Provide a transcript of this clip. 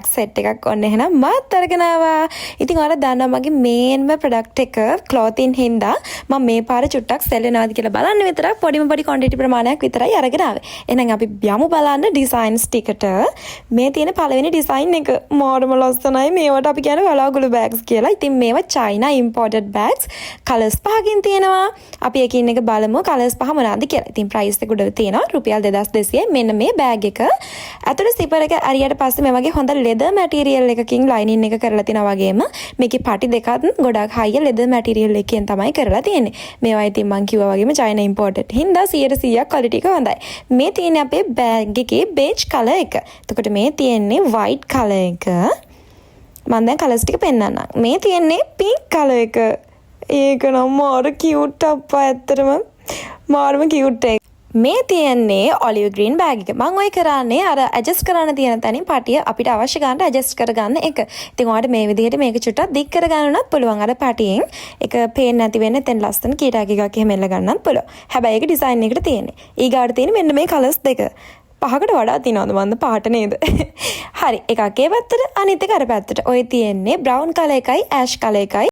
Set එකක් ඔන්න එහෙනම් මාත් අරගෙන ආවා. ඉතින් ඔයාලා දන්නවා මගේ මේන්ම ප්‍රොඩක්ට් එක ක්ලොතින් හින්දා මම මේ පාර චුට්ටක් සෙල් වෙනවාද කියලා බලන්න විතරක් පොඩිම පොඩි ක්වොන්ටිටි ප්‍රමාණයක් විතරයි අරගෙන ආවේ. එහෙනම් අපි යමු බලන්න ඩිසයින්ස් ටිකට. මේ තියෙන පළවෙනි ඩිසයින් එක මොඩම ලස්සනයි. මේවට අපි කියන්නේ වලාකුළු බෑග්ස් කියලා. ඉතින් මේවා China imported bags. කලර්ස් පහකින් තියෙනවා. අපි එකින් එක බලමු කලර්ස් පහ මොනවාද කියලා. ඉතින් ප්‍රයිස් එක උඩ තියෙනවා රුපියල් 2200යි. මෙන්න මේ බෑග් එක. අතට සිපර් එක අරියට පස්සේ මේ වගේ හොඳ leather material එකකින් lining එක කරලා තිනා වගේම මේකේ පටි දෙකත් ගොඩක් high leather material එකෙන් තමයි කරලා තියෙන්නේ. මේවා ඉතින් මං කිව්වා වගේම China imported හින්දා 100% quality එක හොඳයි. මේ තියෙන්නේ අපේ bag එකේ beige color එක. එතකොට මේ තියෙන්නේ white color එක. මම දැන් colors ටික පෙන්නන්නම්. මේ තියෙන්නේ pink color එක. ඒක නම් මාර cute අප්පා ඇත්තටම. මාරම cute එක. මේ තියෙන්නේ ඔලිව් ග්‍රීන් බෑග් එක. මම ඔය කරන්නේ අර ඇඩ්ජස්ට් කරන්න තියෙන තැනින් පටිය අපිට අවශ්‍ය ගන්නට ඇඩ්ජස්ට් කරගන්න එක. ඉතින් ඔයාලට මේ විදිහට මේක චුට්ටක් දික් කරගන්නත් පුළුවන්. අර පටියෙන් ඒක පේන්නේ නැති වෙන්න එතෙන් ලස්සන කීටක් එකක් එහෙම එල්ල ගන්නත් පුළුවන්. හැබැයි ඒක ඩිසයින් එකට තියෙන්නේ. ඊගාට තියෙන්නේ මෙන්න මේ කලර්ස් දෙක. පහකට වඩා තියෙනවද මන්ද පාට නේද? හරි. එකක් ඒ පැත්තට අනිත් එක අර පැත්තට. ඔය තියෙන්නේ බ්‍රවුන් කලර් එකයි ඇෂ් කලර් එකයි.